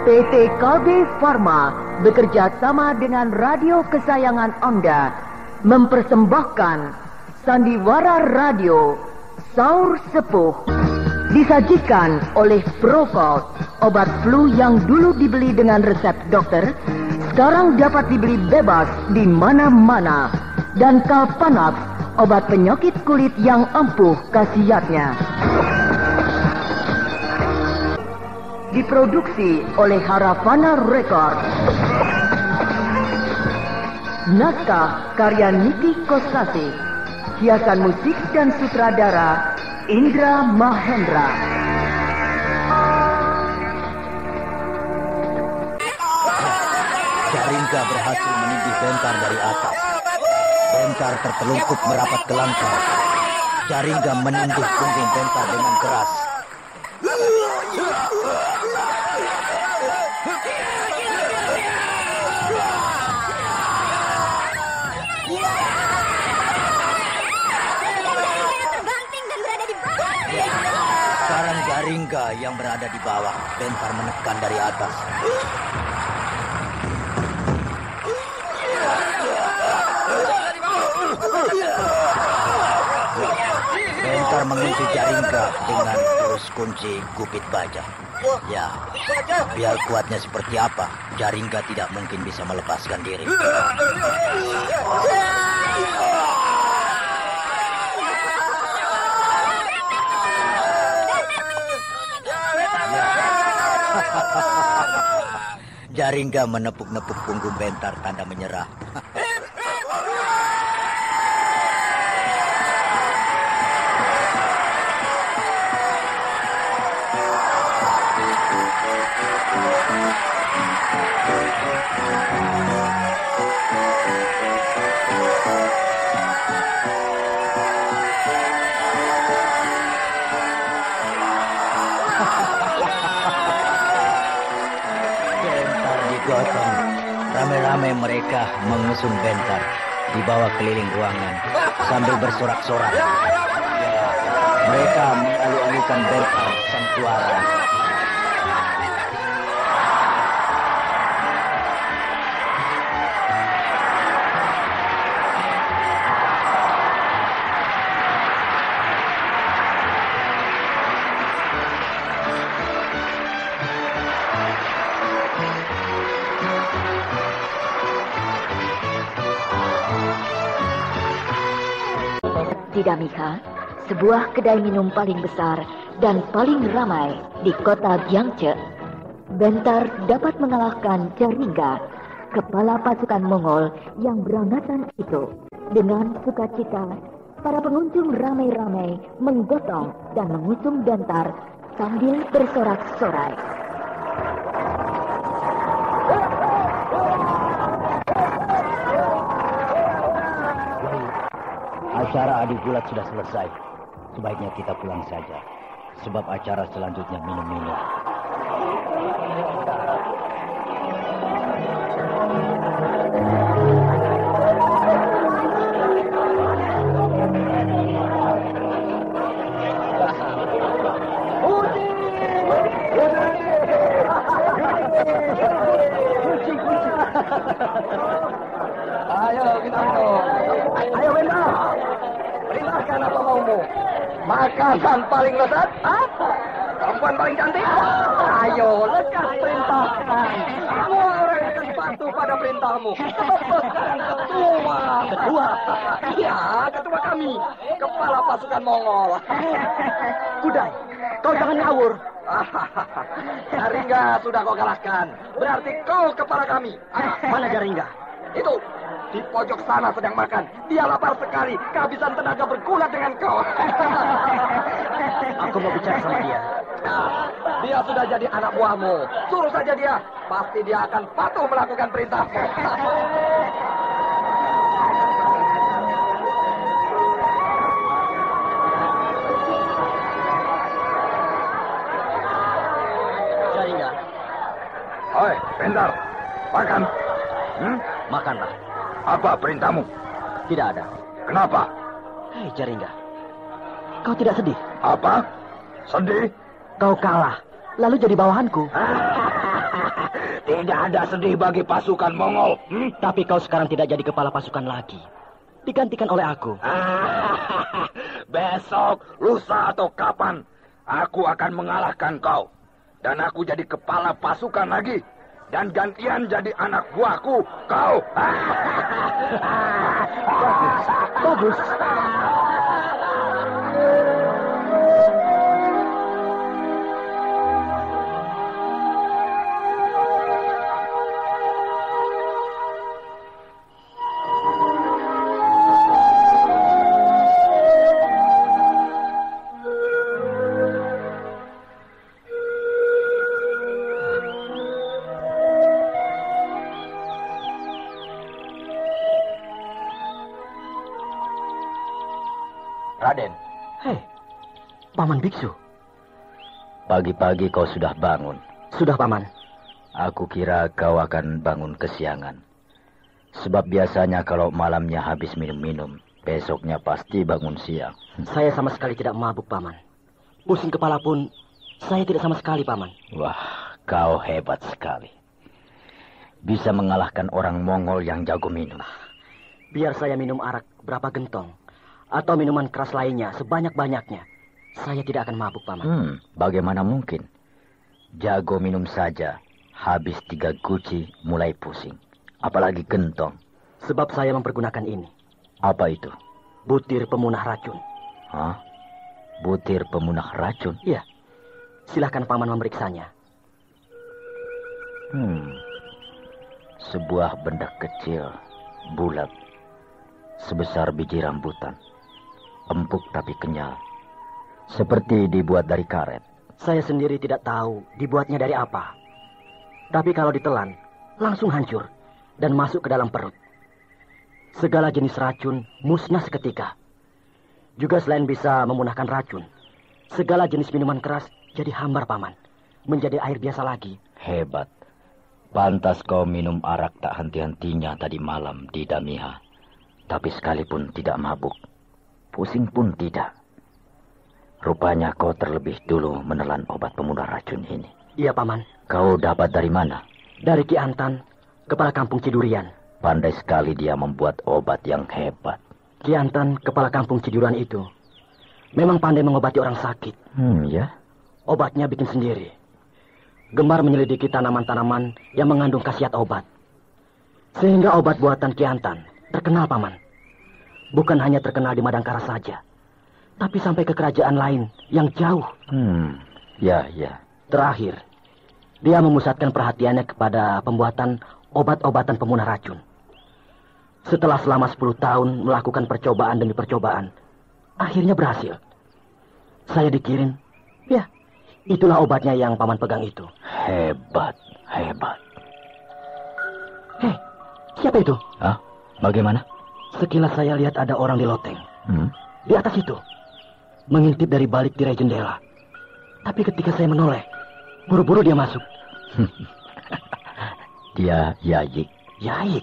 PT KB Pharma bekerja sama dengan radio kesayangan Anda mempersembahkan Sandiwara Radio Saur Sepuh. Disajikan oleh Procold, obat flu yang dulu dibeli dengan resep dokter, sekarang dapat dibeli bebas di mana-mana. Dan Kalpanax, obat penyakit kulit yang ampuh khasiatnya. Diproduksi oleh Haravana Record. Naskah karya Niki Kosasi. Hiasan musik dan sutradara Indra Mahendra. Jaringga berhasil menindih Bentar dari atas. Bentar tertelungkup merapat ke langkah. Jaringga menindih punggung Bentar dengan keras. Sekarang Jaringga yang berada di bawah. Bentar menekan dari atas. Bentar mengunci Jaringga dengan terus kunci gupit baja. Ya, biar kuatnya seperti apa, Jaringga tidak mungkin bisa melepaskan diri. Jaringga menepuk-nepuk punggung Bentar tanda menyerah. Gotong. Rame-rame mereka mengusung Bentar di bawah keliling ruangan sambil bersorak-sorak. Ya, mereka mengalu-alukan Bentar sang suara. Tidak, Mika, sebuah kedai minum paling besar dan paling ramai di kota Gyangche. Bentar dapat mengalahkan Jaringga, kepala pasukan Mongol yang berangkatan itu. Dengan sukacita, para pengunjung ramai-ramai menggotong dan mengusung Bentar sambil bersorak-sorai. Acara adu gulat sudah selesai. Sebaiknya kita pulang saja. Sebab acara selanjutnya minum-minum. Ayo kita minum. Ayo Bentar. Perintahkan apa maumu? Makanan paling lezat? Perempuan paling cantik? Ayo, lekas perintahkan. Semua orang akan patuh pada perintahmu. Sebab sekarang ketua. Ketua? Iya, ketua kami. Kepala pasukan Mongol. Kudai, kau jangan ngawur. Jaringga sudah kau kalahkan. Berarti kau kepala kami. Mana Jaringga? Itu di pojok sana sedang makan. Dia lapar sekali, kehabisan tenaga bergulat dengan kau. Aku mau bicara sama dia. Dia sudah jadi anak buahmu. Suruh saja dia. Pasti dia akan patuh melakukan perintahmu. Jaringga. Oi, Bentar. Makan. Makanlah. Apa perintahmu? Tidak ada. Kenapa? Hei Jaringga, kau tidak sedih? Apa? Sedih? Kau kalah, lalu jadi bawahanku. Tidak ada sedih bagi pasukan Mongol. Tapi kau sekarang tidak jadi kepala pasukan lagi. Digantikan oleh aku. Besok, lusa atau kapan, aku akan mengalahkan kau. Dan aku jadi kepala pasukan lagi. Dan gantian jadi anak buahku, kau. Bagus. Raden. Hei, Paman Biksu. Pagi-pagi kau sudah bangun. Sudah, Paman. Aku kira kau akan bangun kesiangan. Sebab biasanya kalau malamnya habis minum-minum, besoknya pasti bangun siang. Saya sama sekali tidak mabuk, Paman. Pusing kepala pun saya tidak sama sekali, Paman. Wah, kau hebat sekali. Bisa mengalahkan orang Mongol yang jago minum. Biar saya minum arak berapa gentong, atau minuman keras lainnya sebanyak-banyaknya, saya tidak akan mabuk, Paman. Bagaimana mungkin? Jago minum saja, habis 3 guci mulai pusing. Apalagi gentong. Sebab saya mempergunakan ini. Apa itu? Butir pemunah racun. Hah? Butir pemunah racun? Iya. Silahkan Paman memeriksanya. Sebuah benda kecil, bulat, sebesar biji rambutan. Empuk tapi kenyal. Seperti dibuat dari karet. Saya sendiri tidak tahu dibuatnya dari apa. Tapi kalau ditelan, langsung hancur dan masuk ke dalam perut. Segala jenis racun musnah seketika. Juga selain bisa memunahkan racun, segala jenis minuman keras jadi hambar, Paman. Menjadi air biasa lagi. Hebat. Pantas kau minum arak tak henti-hentinya tadi malam di Damiha. Tapi sekalipun tidak mabuk. Pusing pun tidak. Rupanya kau terlebih dulu menelan obat pemunah racun ini. Iya, Paman. Kau dapat dari mana? Dari Ki Antan, kepala kampung Cidurian. Pandai sekali dia membuat obat yang hebat. Ki Antan, kepala kampung Cidurian itu memang pandai mengobati orang sakit. Ya? Obatnya bikin sendiri. Gemar menyelidiki tanaman-tanaman yang mengandung khasiat obat. Sehingga obat buatan Ki Antan terkenal, Paman. Bukan hanya terkenal di Madangkara saja, tapi sampai ke kerajaan lain yang jauh. Ya. Terakhir, dia memusatkan perhatiannya kepada pembuatan obat-obatan pemunah racun. Setelah selama 10 tahun melakukan percobaan demi percobaan, akhirnya berhasil. Saya dikirim, ya, itulah obatnya yang Paman pegang itu. Hebat. Hei, siapa itu? Hah? Bagaimana? Sekilas saya lihat ada orang di loteng. Di atas itu. Mengintip dari balik tirai jendela. Tapi ketika saya menoleh, buru-buru dia masuk. Dia Yayik. Yayik?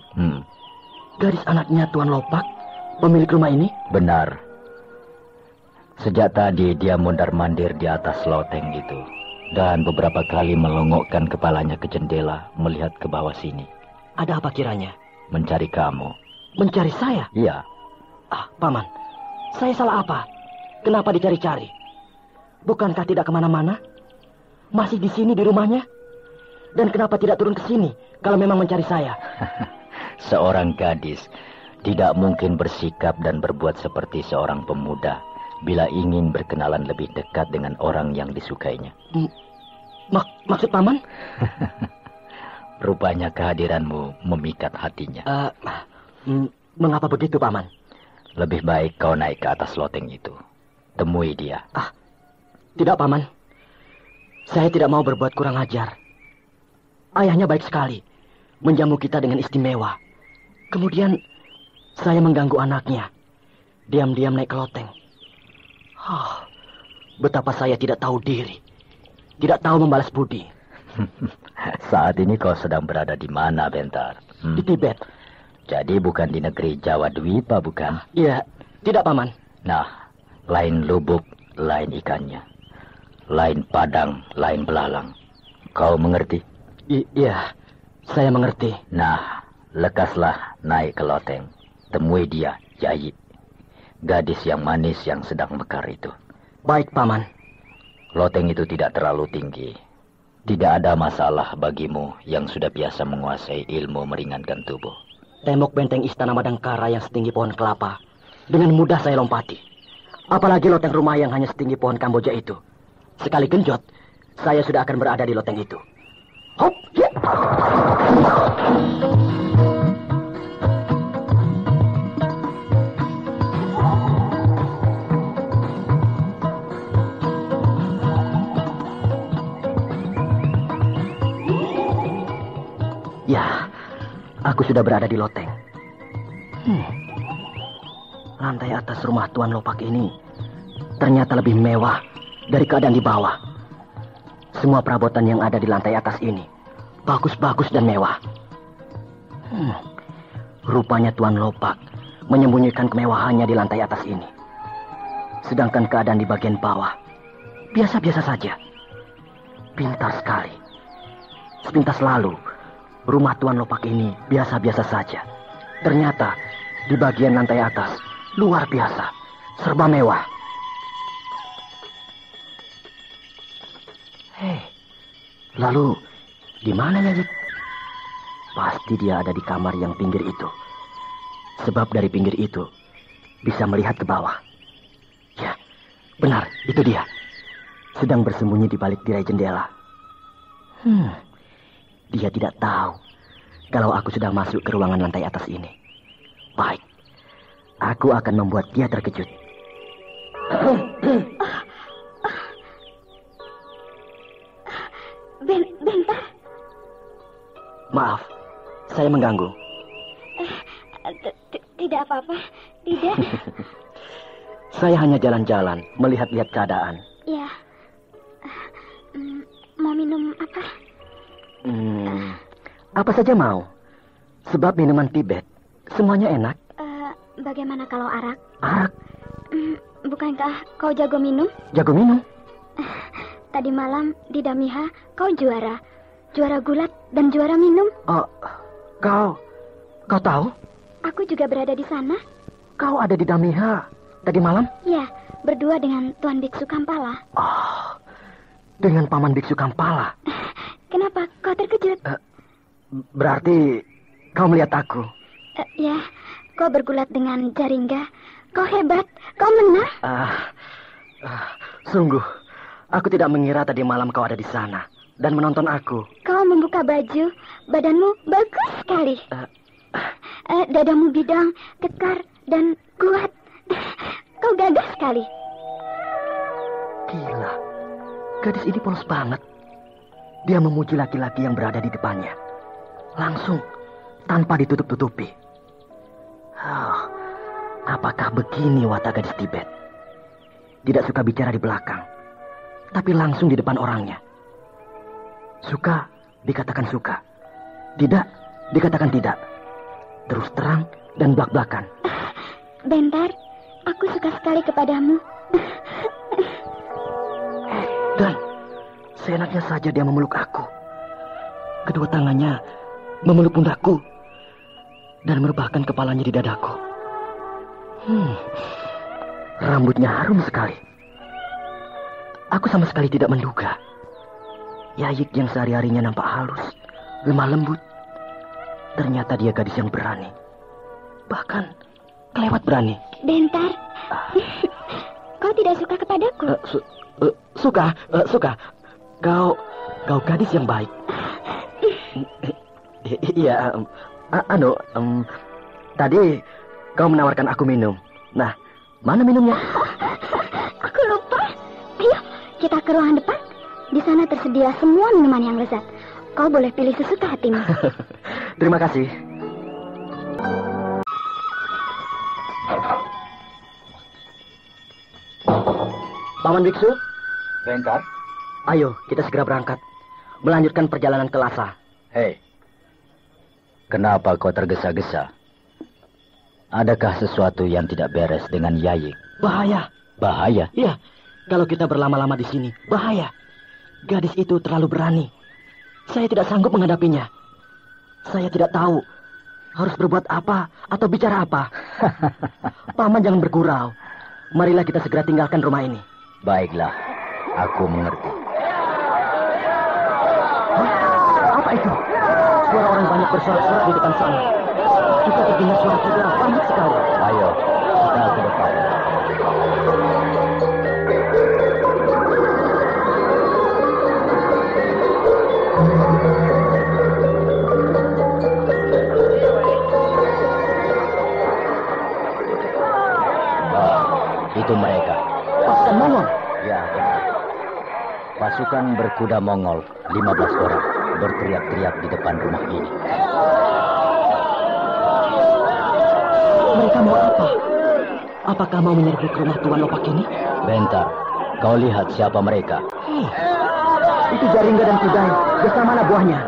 Gadis anaknya Tuan Lopak, pemilik rumah ini? Benar. Sejak tadi dia mondar-mandir di atas loteng itu. Dan beberapa kali melongokkan kepalanya ke jendela, melihat ke bawah sini. Ada apa kiranya? Mencari kamu. Mencari saya? Iya. Paman, saya salah apa? Kenapa dicari-cari? Bukankah tidak kemana-mana? Masih di sini di rumahnya? Dan kenapa tidak turun ke sini kalau memang mencari saya? Seorang gadis tidak mungkin bersikap dan berbuat seperti seorang pemuda bila ingin berkenalan lebih dekat dengan orang yang disukainya. Maksud Paman? Rupanya kehadiranmu memikat hatinya. Mengapa begitu, Paman? Lebih baik kau naik ke atas loteng itu. Temui dia. Tidak, Paman. Saya tidak mau berbuat kurang ajar. Ayahnya baik sekali. Menjamu kita dengan istimewa. Kemudian saya mengganggu anaknya. Diam-diam naik ke loteng. Betapa saya tidak tahu diri. Tidak tahu membalas budi. Saat ini kau sedang berada di mana, Bentar? Di Tibet. Jadi bukan di negeri Jawa Dwipa, bukan? Iya, tidak, Paman. Nah, lain lubuk, lain ikannya. Lain padang, lain belalang. Kau mengerti? Iya, Saya mengerti. Nah, lekaslah naik ke loteng. Temui dia, Yayi. Gadis yang manis yang sedang mekar itu. Baik, Paman. Loteng itu tidak terlalu tinggi. Tidak ada masalah bagimu yang sudah biasa menguasai ilmu meringankan tubuh. Tembok benteng istana Madangkara yang setinggi pohon kelapa dengan mudah saya lompati. Apalagi loteng rumah yang hanya setinggi pohon Kamboja itu. Sekali genjot, saya sudah akan berada di loteng itu. Hop! Ya. Ya, aku sudah berada di loteng. Lantai atas rumah Tuan Lopak ini ternyata lebih mewah dari keadaan di bawah. Semua perabotan yang ada di lantai atas ini bagus-bagus dan mewah. Rupanya Tuan Lopak menyembunyikan kemewahannya di lantai atas ini. Sedangkan keadaan di bagian bawah biasa-biasa saja. Pintar sekali. Sepintas lalu, rumah Tuan Lopak ini biasa-biasa saja. Ternyata di bagian lantai atas luar biasa, serba mewah. Hei, lalu di mana Yayi? Pasti dia ada di kamar yang pinggir itu. Sebab dari pinggir itu bisa melihat ke bawah. Ya, benar, itu dia. Sedang bersembunyi di balik tirai jendela. Dia tidak tahu kalau aku sudah masuk ke ruangan lantai atas ini. Baik, aku akan membuat dia terkejut. Bentar. Maaf, saya mengganggu. Tidak apa-apa, tidak. Saya hanya jalan-jalan, melihat-lihat keadaan. Ya. Mau minum apa? Apa saja mau. Sebab minuman Tibet semuanya enak. Bagaimana kalau arak? Arak? Bukankah kau jago minum? Jago minum? Tadi malam di Damiha kau juara. Juara gulat dan juara minum. Oh, kau tahu? Aku juga berada di sana. Kau ada di Damiha tadi malam? Ya, berdua dengan Tuan Biksu Kampala. Oh, dengan Paman Biksu Kampala. Kenapa kau terkejut? Berarti kau melihat aku? Ya, kau bergulat dengan Jaringga. Kau hebat, kau menang. Sungguh, aku tidak mengira tadi malam kau ada di sana dan menonton aku. Kau membuka baju, badanmu bagus sekali. Dadamu bidang, kekar, dan kuat. Kau gagah sekali. Gila, gadis ini polos banget. Dia memuji laki-laki yang berada di depannya. Langsung, tanpa ditutup-tutupi. Apakah begini watak gadis Tibet? Tidak suka bicara di belakang, tapi langsung di depan orangnya. Suka, dikatakan suka. Tidak, dikatakan tidak. Terus terang dan belak-belakan. Bentar, aku suka sekali kepadamu. Dan seenaknya saja dia memeluk aku. Kedua tangannya memeluk pundakku dan merebahkan kepalanya di dadaku. Rambutnya harum sekali. Aku sama sekali tidak menduga Yayik yang sehari-harinya nampak halus, lemah lembut, ternyata dia gadis yang berani. Bahkan kelewat berani. Bentar. Kau tidak suka kepadaku? Suka. Kau gadis yang baik. Iya, tadi kau menawarkan aku minum. Nah, mana minumnya? Aku lupa. Ayo, kita ke ruangan depan. Di sana tersedia semua minuman yang lezat. Kau boleh pilih sesuka hatimu. Terima kasih. Paman Biksu? Bentar. Ayo, kita segera berangkat. Melanjutkan perjalanan ke Lhasa. Hei, kenapa kau tergesa-gesa? Adakah sesuatu yang tidak beres dengan Yayik? Bahaya. Bahaya? Iya, kalau kita berlama-lama di sini, bahaya. Gadis itu terlalu berani. Saya tidak sanggup menghadapinya. Saya tidak tahu harus berbuat apa atau bicara apa. Paman jangan bergurau. Marilah kita segera tinggalkan rumah ini. Baiklah, aku mengerti. Apa itu? Suara orang banyak bersorak-sorak di depan sana. Kita terdengar suara kuda banyak sekali. Ayo, kita ke depan. Itu mereka. Pasukan Mongol. Ya, benar. Pasukan berkuda Mongol, 15 orang, berteriak-teriak di depan rumah ini. Mereka mau apa? Apakah mau menyerbu ke rumah Tuan Lopak ini? Bentar, kau lihat siapa mereka? Itu Jaringga dan Kudai. Bersama mana buahnya?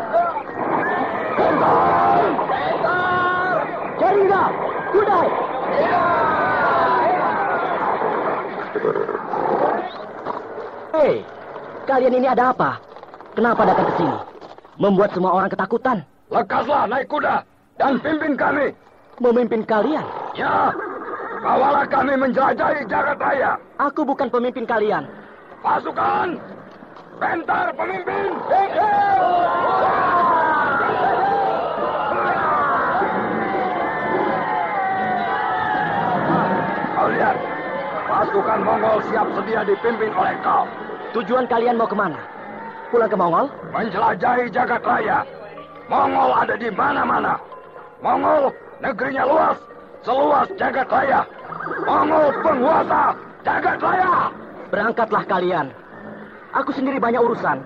Jaringga! Kudai! Hei, kalian ini ada apa? Kenapa datang ke sini? Membuat semua orang ketakutan. Lekaslah naik kuda dan pimpin kami. Memimpin kalian? Ya, bawalah kami menjelajahi jagat raya. Aku bukan pemimpin kalian. Pasukan, Bentar pemimpin. Kau lihat, pasukan Mongol siap sedia dipimpin oleh kau. Tujuan kalian mau kemana? Pulang ke Mongol? Menjelajahi jagat raya. Mongol ada di mana-mana. Mongol negerinya luas, seluas jagat raya. Mongol penguasa jagat raya. Berangkatlah kalian. Aku sendiri banyak urusan.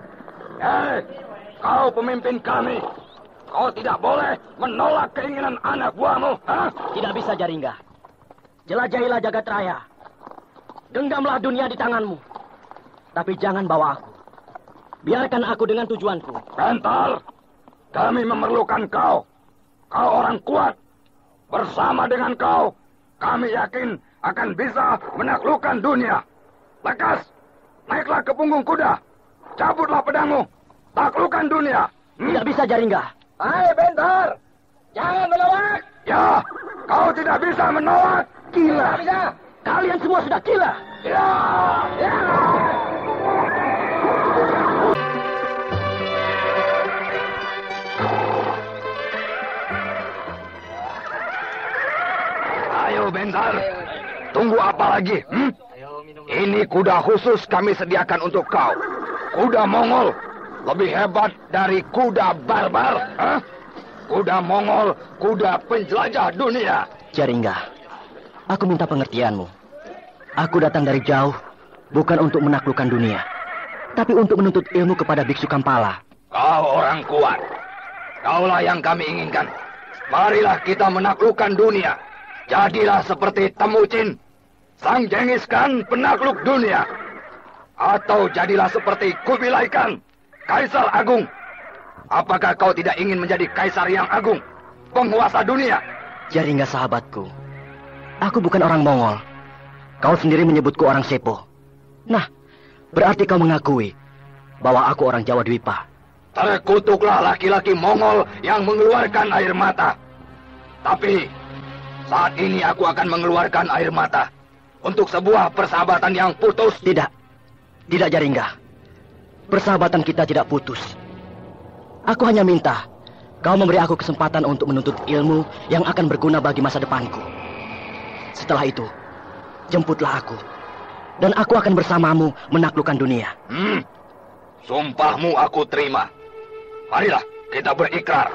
Kau pemimpin kami. Kau tidak boleh menolak keinginan anak buahmu. Tidak bisa, Jaringga. Jelajahilah jagat raya. Genggamlah dunia di tanganmu. Tapi jangan bawa aku. Biarkan aku dengan tujuanku. Bentar. Kami memerlukan kau. Kau orang kuat. Bersama dengan kau, kami yakin akan bisa menaklukkan dunia. Lekas, naiklah ke punggung kuda. Cabutlah pedangmu. Taklukkan dunia. Tidak bisa, Jaringga. Hai, Bentar. Jangan menolak. Ya, kau tidak bisa menolak. Gila. Tidak bisa. Kalian semua sudah gila. Ya, ya. Ayo, Bentar. Tunggu apa lagi? Ini kuda khusus kami sediakan untuk kau. Kuda Mongol. Lebih hebat dari kuda barbar. Kuda Mongol, kuda penjelajah dunia. Jaringga, aku minta pengertianmu. Aku datang dari jauh, bukan untuk menaklukkan dunia, tapi untuk menuntut ilmu kepada Biksu Kampala. Kau orang kuat. Kaulah yang kami inginkan. Marilah kita menaklukkan dunia. Jadilah seperti Temucin, Sang Genghis Khan penakluk dunia. Atau jadilah seperti Kubilai Khan, Kaisar Agung. Apakah kau tidak ingin menjadi Kaisar yang agung, penguasa dunia? Jaringga sahabatku, aku bukan orang Mongol. Kau sendiri menyebutku orang Sepo. Nah, berarti kau mengakui bahwa aku orang Jawa Dwipa. Terkutuklah laki-laki Mongol yang mengeluarkan air mata. Tapi saat ini aku akan mengeluarkan air mata untuk sebuah persahabatan yang putus. Tidak Jaringga. Persahabatan kita tidak putus. Aku hanya minta kau memberi aku kesempatan untuk menuntut ilmu yang akan berguna bagi masa depanku. Setelah itu, jemputlah aku. Dan aku akan bersamamu menaklukkan dunia. Sumpahmu aku terima. Marilah kita berikrar.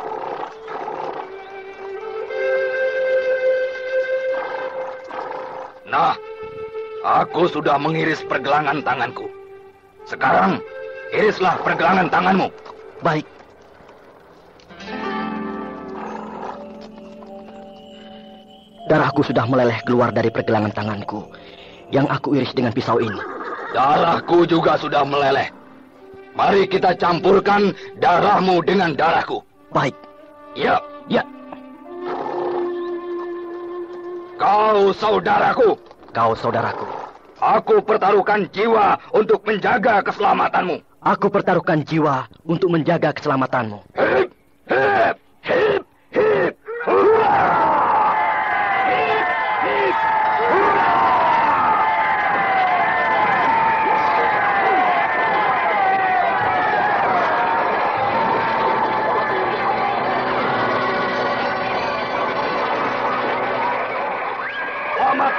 Nah, aku sudah mengiris pergelangan tanganku. Sekarang, irislah pergelangan tanganmu. Baik. Darahku sudah meleleh keluar dari pergelangan tanganku yang aku iris dengan pisau ini. Darahku juga sudah meleleh. Mari kita campurkan darahmu dengan darahku. Baik. Ya. Ya. Kau saudaraku. Kau saudaraku. Aku pertaruhkan jiwa untuk menjaga keselamatanmu. Aku pertaruhkan jiwa untuk menjaga keselamatanmu. Hip, hip, hip.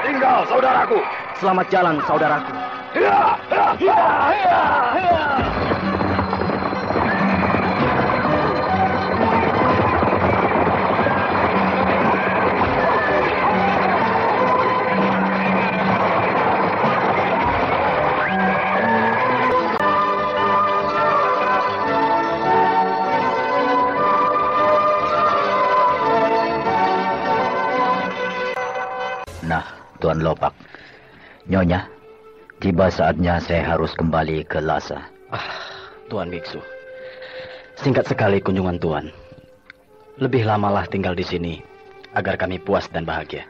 tinggal saudaraku. Selamat jalan, saudaraku. Ya, ya, ya, ya, ya. Nah, Tuan Lopak, Nyonya, tiba saatnya saya harus kembali ke Lhasa. Tuan Biksu, singkat sekali kunjungan Tuan. Lebih lamalah tinggal di sini, agar kami puas dan bahagia.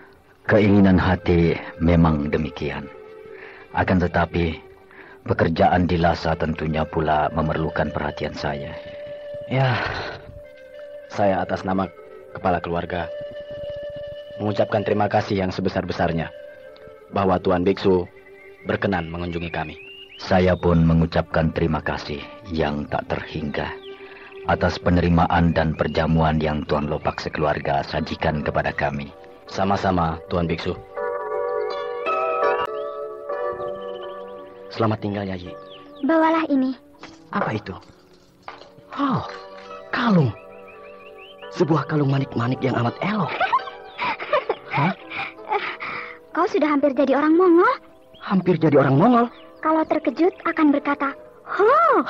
Keinginan hati memang demikian. Akan tetapi, pekerjaan di Lhasa tentunya pula memerlukan perhatian saya. Ya, saya atas nama kepala keluarga mengucapkan terima kasih yang sebesar-besarnya bahwa Tuan Biksu berkenan mengunjungi kami. Saya pun mengucapkan terima kasih yang tak terhingga atas penerimaan dan perjamuan yang Tuan Lopak sekeluarga sajikan kepada kami. Sama-sama, Tuan Biksu. Selamat tinggal, Yayi. Bawalah ini. Apa itu? Oh, kalung. Sebuah kalung manik-manik yang amat elok. Hah? Kau sudah hampir jadi orang Mongol. Hampir jadi orang Mongol? Kalau terkejut akan berkata, "Ho."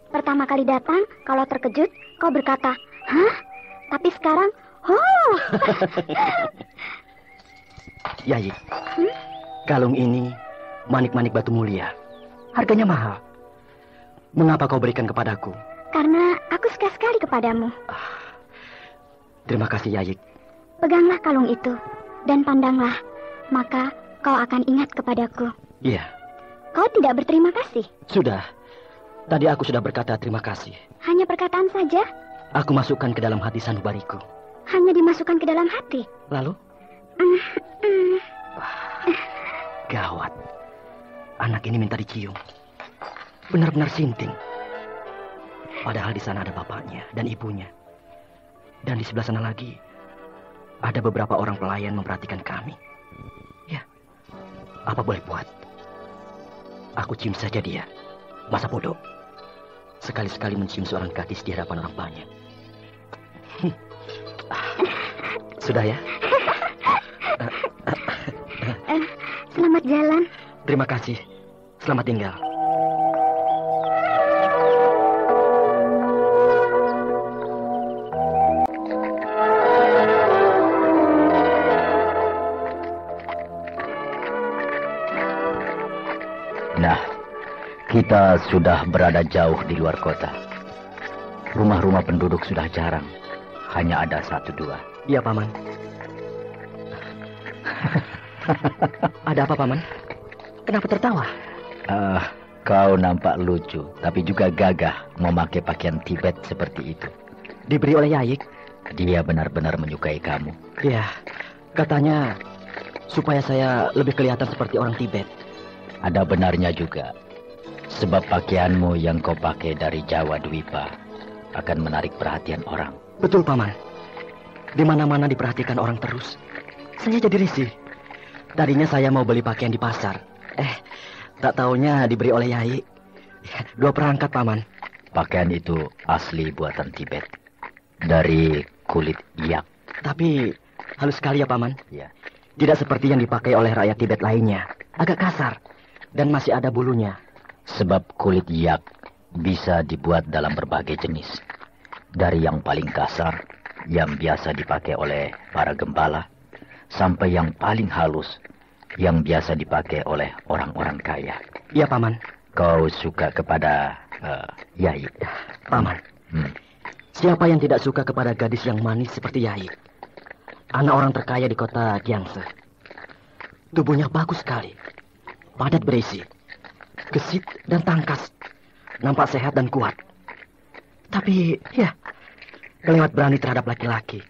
Pertama kali datang, kalau terkejut, kau berkata, "Hah?" Tapi sekarang, "Ho." Yayi, kalung ini manik-manik batu mulia. Harganya mahal. Mengapa kau berikan kepadaku? Karena aku suka sekali kepadamu. Terima kasih, Yayi. Peganglah kalung itu dan pandanglah, maka kau akan ingat kepadaku. Iya. Kau tidak berterima kasih. Sudah. Tadi aku sudah berkata terima kasih. Hanya perkataan saja. Aku masukkan ke dalam hati sanubariku. Hanya dimasukkan ke dalam hati. Lalu? Gawat. Anak ini minta dicium. Benar-benar sinting. Padahal di sana ada bapaknya dan ibunya. Dan di sebelah sana lagi ada beberapa orang pelayan memperhatikan kami. Ya, apa boleh buat? Aku cium saja dia. Masa bodoh? Sekali-sekali mencium seorang gadis di hadapan orang banyak. Sudah ya? Selamat jalan. Terima kasih. Selamat tinggal. Nah, kita sudah berada jauh di luar kota. Rumah-rumah penduduk sudah jarang. Hanya ada 1-2. Iya, Paman. Ada apa, Paman? Kenapa tertawa? Kau nampak lucu, tapi juga gagah memakai pakaian Tibet seperti itu. Diberi oleh Yayik. Dia benar-benar menyukai kamu. Iya, katanya supaya saya lebih kelihatan seperti orang Tibet. Ada benarnya juga. Sebab pakaianmu yang kau pakai dari Jawa Dwipa akan menarik perhatian orang. Betul, Paman. Di mana-mana diperhatikan orang terus. Saya jadi risih. Tadinya saya mau beli pakaian di pasar. Tak taunya diberi oleh Yai. 2 perangkat, Paman. Pakaian itu asli buatan Tibet. Dari kulit yak. Tapi halus sekali ya, Paman. Ya. Tidak seperti yang dipakai oleh rakyat Tibet lainnya. Agak kasar. Dan masih ada bulunya. Sebab kulit yak bisa dibuat dalam berbagai jenis. Dari yang paling kasar, yang biasa dipakai oleh para gembala, sampai yang paling halus, yang biasa dipakai oleh orang-orang kaya. Iya, Paman. Kau suka kepada Yai? Paman, siapa yang tidak suka kepada gadis yang manis seperti Yai? Anak orang terkaya di kota Gyangse. Tubuhnya bagus sekali. Padat berisi. Gesit dan tangkas. Nampak sehat dan kuat. Tapi, ya, kelewat berani terhadap laki-laki.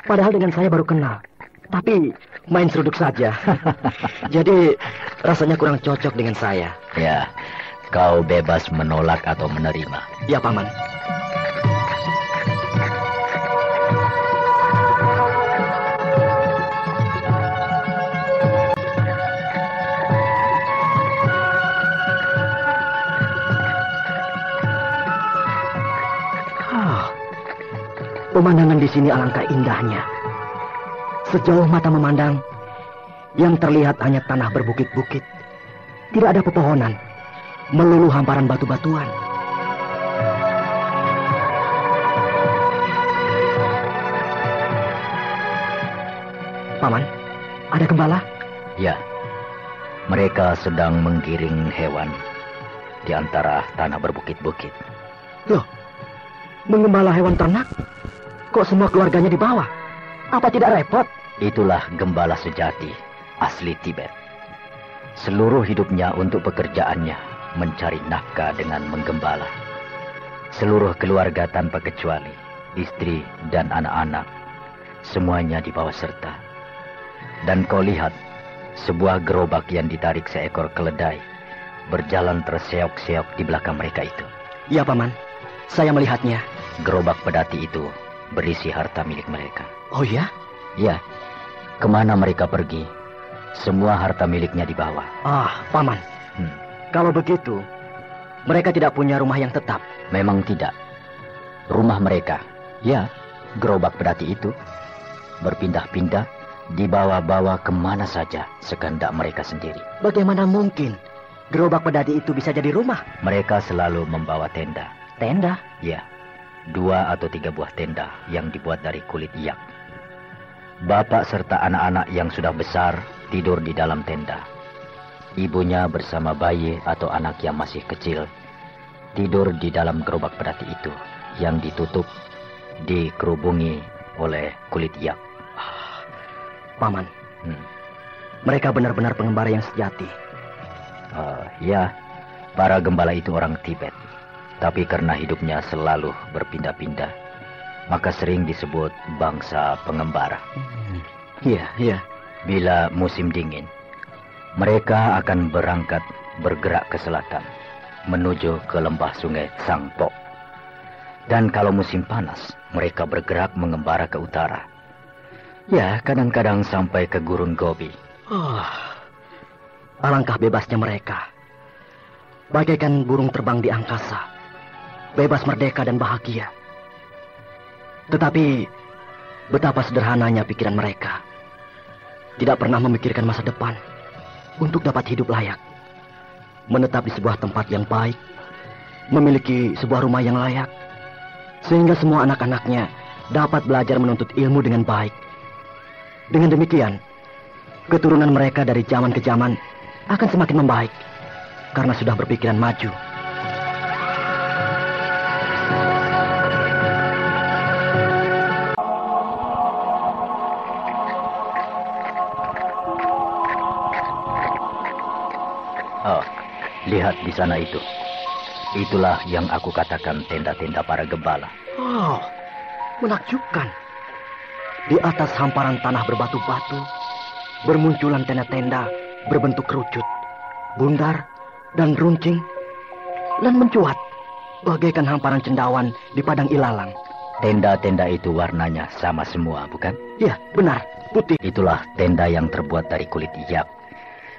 Padahal dengan saya baru kenal. Tapi main seruduk saja. Jadi rasanya kurang cocok dengan saya. Ya, kau bebas menolak atau menerima. Ya, Paman. Pemandangan di sini alangkah indahnya. Sejauh mata memandang, yang terlihat hanya tanah berbukit-bukit. Tidak ada pepohonan, melulu hamparan batu-batuan. Paman, ada gembala? Ya, mereka sedang menggiring hewan di antara tanah berbukit-bukit. Loh, menggembala hewan ternak? Kok semua keluarganya dibawa? Apa tidak repot? Itulah gembala sejati, asli Tibet. Seluruh hidupnya untuk pekerjaannya mencari nafkah dengan menggembala. Seluruh keluarga tanpa kecuali, istri dan anak-anak, semuanya dibawa serta. Dan kau lihat, sebuah gerobak yang ditarik seekor keledai berjalan terseok-seok di belakang mereka itu. Ya, Paman. Saya melihatnya. Gerobak pedati itu berisi harta milik mereka. Oh ya? Ya. Kemana mereka pergi, semua harta miliknya dibawa. Ah, Paman. Kalau begitu, mereka tidak punya rumah yang tetap. Memang tidak. Rumah mereka, ya, gerobak pedati itu, berpindah-pindah, dibawa-bawa kemana saja sekehendak mereka sendiri. Bagaimana mungkin gerobak pedati itu bisa jadi rumah? Mereka selalu membawa tenda. Tenda? Ya, 2 atau 3 buah tenda yang dibuat dari kulit yak. Bapak serta anak-anak yang sudah besar tidur di dalam tenda. Ibunya bersama bayi atau anak yang masih kecil tidur di dalam gerobak pedati itu yang ditutup, dikerubungi oleh kulit yak. Paman, mereka benar-benar pengembara yang sejati. Ya, para gembala itu orang Tibet. Tapi karena hidupnya selalu berpindah-pindah, maka sering disebut bangsa pengembara. Iya, iya. Bila musim dingin, mereka akan bergerak ke selatan, menuju ke lembah sungai Tsangpo. Dan kalau musim panas, mereka bergerak mengembara ke utara. Ya, kadang-kadang sampai ke gurun Gobi. Alangkah bebasnya mereka. Bagaikan burung terbang di angkasa. Bebas, merdeka, dan bahagia. Tetapi betapa sederhananya pikiran mereka. Tidak pernah memikirkan masa depan untuk dapat hidup layak. Menetap di sebuah tempat yang baik, memiliki sebuah rumah yang layak, sehingga semua anak-anaknya dapat belajar menuntut ilmu dengan baik. Dengan demikian, keturunan mereka dari zaman ke zaman akan semakin membaik karena sudah berpikiran maju. Lihat di sana itu. Itulah yang aku katakan tenda-tenda para gembala. Oh, menakjubkan. Di atas hamparan tanah berbatu-batu, bermunculan tenda-tenda berbentuk kerucut, bundar, dan runcing, dan mencuat bagaikan hamparan cendawan di padang ilalang. Tenda-tenda itu warnanya sama semua, bukan? Ya, benar, putih. Itulah tenda yang terbuat dari kulit yak,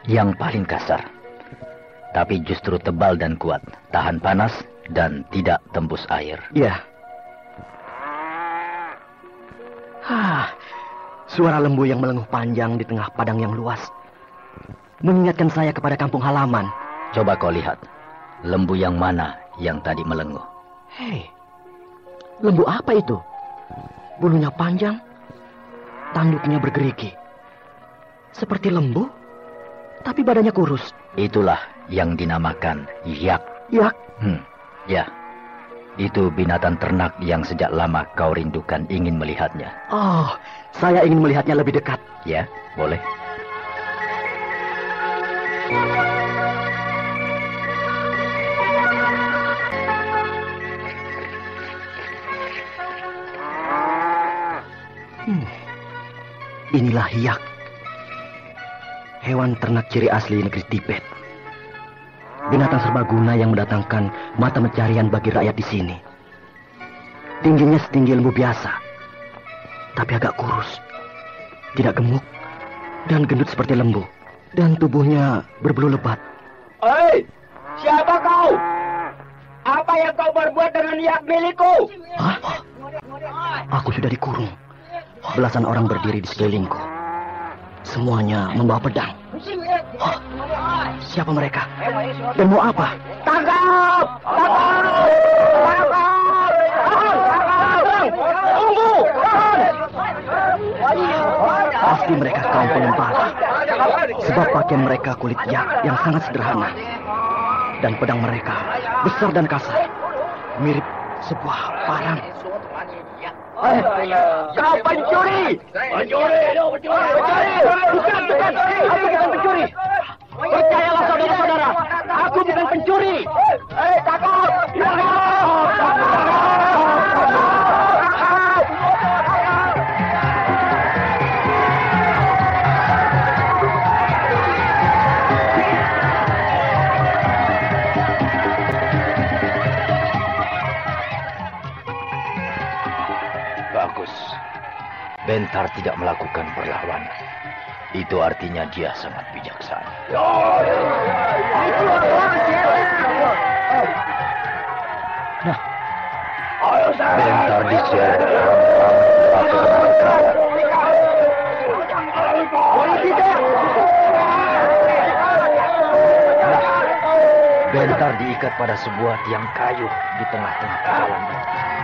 yang paling kasar. Tapi justru tebal dan kuat, tahan panas dan tidak tembus air. Ya. Suara lembu yang melenguh panjang di tengah padang yang luas mengingatkan saya kepada kampung halaman. Coba kau lihat, lembu yang mana yang tadi melenguh? Hei, lembu apa itu? Bulunya panjang, tanduknya bergerigi. Seperti lembu, tapi badannya kurus. Itulah yang dinamakan yak. Yak? Ya. Itu binatang ternak yang sejak lama kau rindukan ingin melihatnya. Oh, saya ingin melihatnya lebih dekat. Ya, boleh. Inilah yak. Hewan ternak ciri asli negeri Tibet. Binatang serbaguna yang mendatangkan mata pencarian bagi rakyat di sini. Tingginya setinggi lembu biasa, tapi agak kurus, tidak gemuk, dan gendut seperti lembu. Dan tubuhnya berbulu lebat. Hei, siapa kau? Apa yang kau berbuat dengan yak milikku? Hah? Aku sudah dikurung. Belasan orang berdiri di sekelilingku. Semuanya membawa pedang. Oh, siapa mereka? Dan mau apa? Tangkap! Tangkap! Tunggu! Pasti mereka kaum pengembara. Sebab pakaian mereka kulit yak yang sangat sederhana. Dan pedang mereka besar dan kasar. Mirip sebuah parang. Kau pencuri! Pencuri! Bukan! Aku bukan pencuri! Percayalah saudara-saudara, aku bukan pencuri! Takut! Bagus. Bentar tidak melakukan perlawanan. Itu artinya dia sangat bijaksana. Nah, Bentar diseret ramai-ramai perkara. Bentar diikat pada sebuah tiang kayu di tengah-tengah pehalangan.